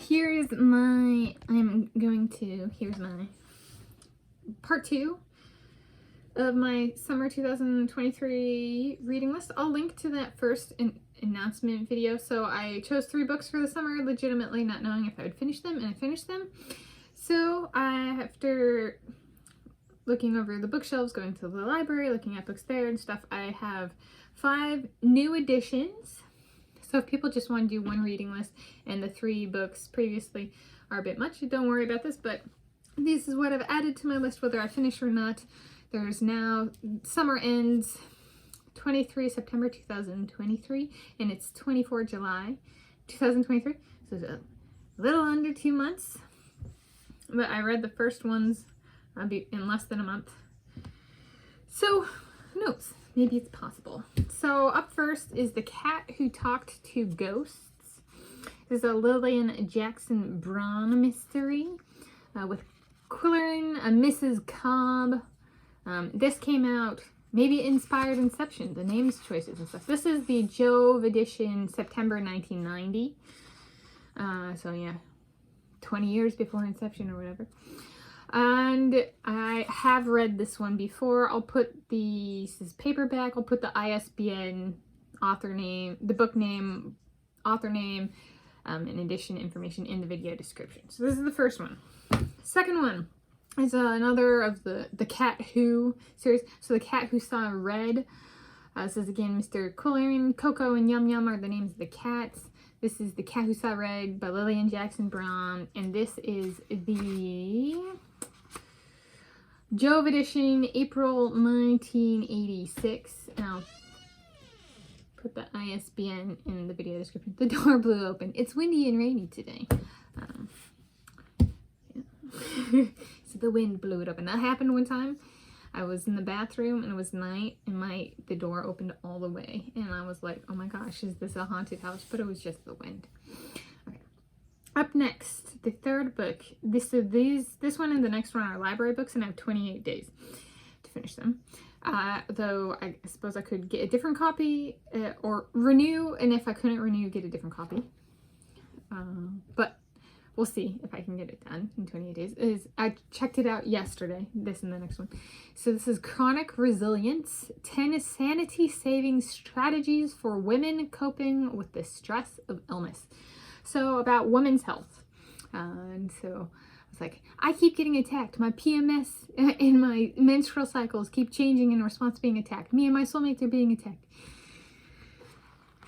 here's my part 2 of my summer 2023 reading list. I'll link to that first announcement video. So I chose 3 books for the summer, legitimately not knowing if I would finish them, and I finished them. So after looking over the bookshelves, going to the library, looking at books there and stuff, I have 5 new editions. So if people just want to do one reading list and the 3 books previously are a bit much, don't worry about this, but this is what I've added to my list, whether I finish or not. There's now, summer ends 23 September 2023, and it's 24 July 2023, so it's a little under 2 months. But I read the first ones in less than a month. So, who knows? Maybe it's possible. So, up first is The Cat Who Talked to Ghosts. This is a Lilian Jackson Braun mystery with Quillen, Mrs. Cobb. This came out, maybe it inspired Inception, the names choices and stuff. This is the Jove edition, September 1990. So, yeah, 20 years before Inception or whatever. And I have read this one before. I'll put this is paperback. I'll put the ISBN, author name, the book name, author name, and edition information in the video description. So this is the first one. Second one is another of the Cat Who series. So The Cat Who Saw Red. This is again Mr. Quillen, Coco, and Yum Yum are the names of the cats. This is The Cat Who Saw Red by Lilian Jackson Braun, and this is the Jove edition, April 1986. I'll put the ISBN in the video description. The door blew open. It's windy and rainy today. Yeah. So the wind blew it open. That happened one time. I was in the bathroom and it was night and the door opened all the way. And I was like, oh my gosh, is this a haunted house? But it was just the wind. Okay. Up next, the third book. This one and the next one are library books, and I have 28 days to finish them. Though I suppose I could get a different copy or renew, and if I couldn't renew, get a different copy. But we'll see if I can get it done in 28 days. I checked it out yesterday, this and the next one. So this is Chronic Resilience, 10 Sanity-Saving Strategies for Women Coping with the Stress of Illness. So about women's health. And so I was like, I keep getting attacked. My PMS and my menstrual cycles keep changing in response to being attacked. Me and my soulmates are being attacked.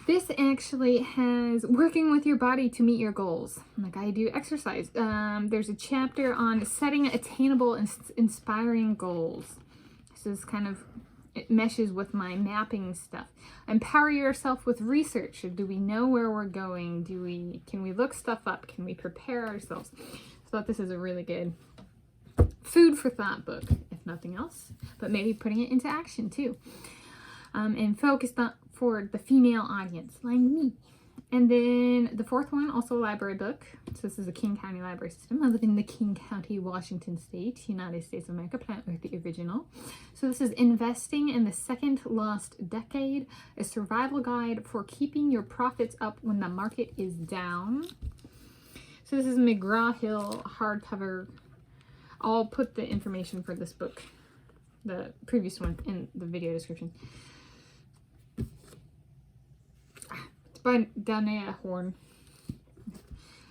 This actually has working with your body to meet your goals. Like I do exercise. There's a chapter on setting attainable and inspiring goals. So this kind of, it meshes with my mapping stuff. Empower yourself with research. Do we know where we're going? Can we look stuff up? Can we prepare ourselves? I thought this is a really good food for thought book, if nothing else, but maybe putting it into action too. And focused on for the female audience, like me. And then the fourth one, also a library book. So this is a King County library system. I live in the King County, Washington State, United States of America, Planet Earth, the original. So this is Investing in the Second Lost Decade, a survival guide for keeping your profits up when the market is down. So this is McGraw-Hill hardcover. I'll put the information for this book, the previous one, in the video description. By Danea Horn,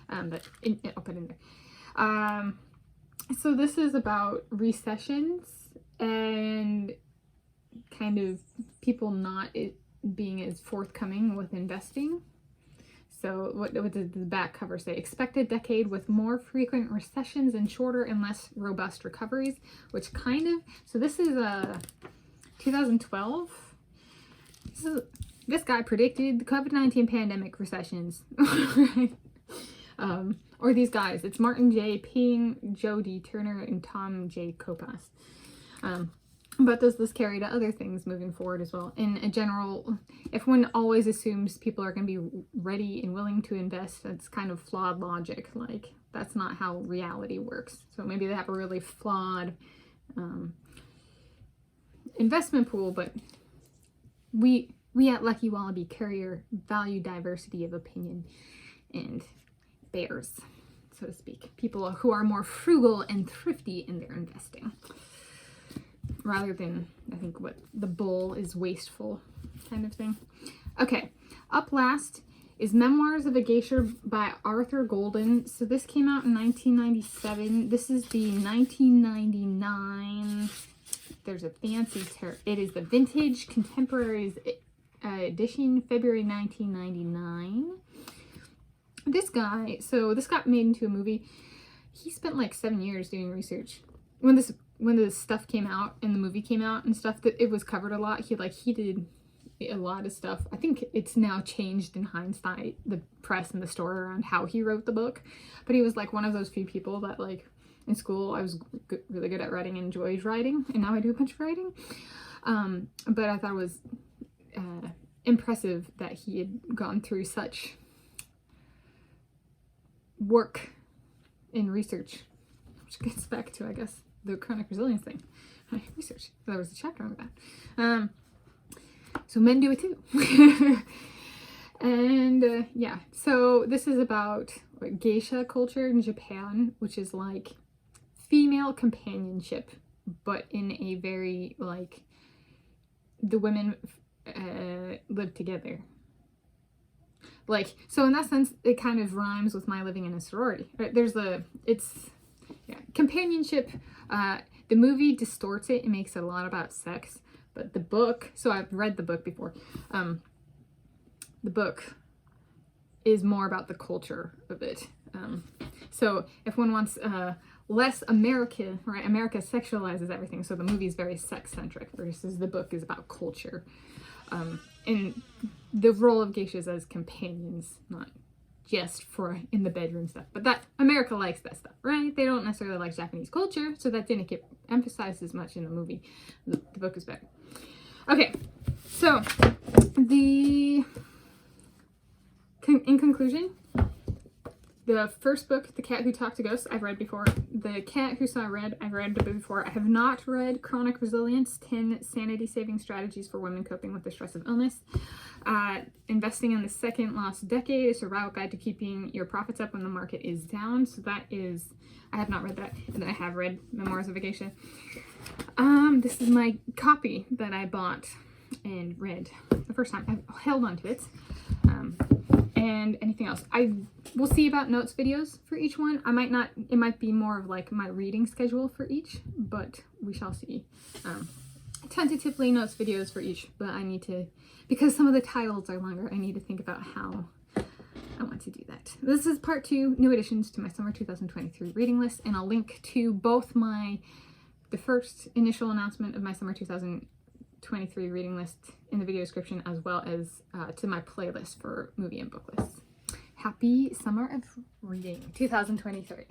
but I'll put it in there. So this is about recessions and kind of people not being as forthcoming with investing. So what does the back cover say? Expect a decade with more frequent recessions and shorter and less robust recoveries, which kind of, so this is 2012. This guy predicted the COVID-19 pandemic recessions, right? Or these guys. It's Martin J. Ping, Joe D. Turner, and Tom J. Kopas. But does this carry to other things moving forward as well? In a general, if one always assumes people are going to be ready and willing to invest, that's kind of flawed logic. Like, that's not how reality works. So maybe they have a really flawed investment pool, but we at Lucky Wallaby Courier value diversity of opinion and bears, so to speak. People who are more frugal and thrifty in their investing. Rather than, I think, what the bull is wasteful kind of thing. Okay, up last is Memoirs of a Geisha by Arthur Golden. So this came out in 1997. This is the 1999. There's a fancy it is the Vintage Contemporaries edition, February 1999. This guy, so this got made into a movie. He spent like 7 years doing research. When the stuff came out and the movie came out and stuff, that it was covered a lot. He did a lot of stuff. I think it's now changed in hindsight, the press and the story around how he wrote the book. But he was like one of those few people that, like, in school I was really good at writing and enjoyed writing, and now I do a bunch of writing. But I thought it was impressive that he had gone through such work in research, which gets back to, I guess, the chronic resilience thing. Research. There was a chapter on that. So men do it too. And yeah, so this is about geisha culture in Japan, which is like female companionship, but in a very, like, the women live together. Like, so in that sense, it kind of rhymes with my living in a sorority. Right? Companionship. The movie distorts it and makes it a lot about sex, but the book, so I've read the book before, the book is more about the culture of it. So if one wants less America, right? America sexualizes everything, so the movie is very sex-centric versus the book is about culture. And the role of geishas as companions, not just for in the bedroom stuff, but that America likes that stuff, right? They don't necessarily like Japanese culture, so that didn't get emphasized as much in the movie. The book is better. Okay, so in conclusion, the first book, The Cat Who Talked to Ghosts, I've read before. The Cat Who Saw Red, I've read before. I have not read Chronic Resilience, 10 Sanity-Saving Strategies for Women Coping with the Stress of Illness. Investing in the Second Lost Decade, a survival guide to keeping your profits up when the market is down. So that is, I have not read that. And then I have read Memoirs of a Geisha. This is my copy that I bought and read the first time. I've held on to it. And anything else. I will see about notes videos for each one. I might not, it might be more of like my reading schedule for each, but we shall see. Tentatively notes videos for each, but I need to, because some of the titles are longer, I need to think about how I want to do that. This is part 2, new additions to my summer 2023 reading list, and I'll link to both the first initial announcement of my summer 2023 reading list in the video description, as well as to my playlist for movie and book lists. Happy summer of reading 2023.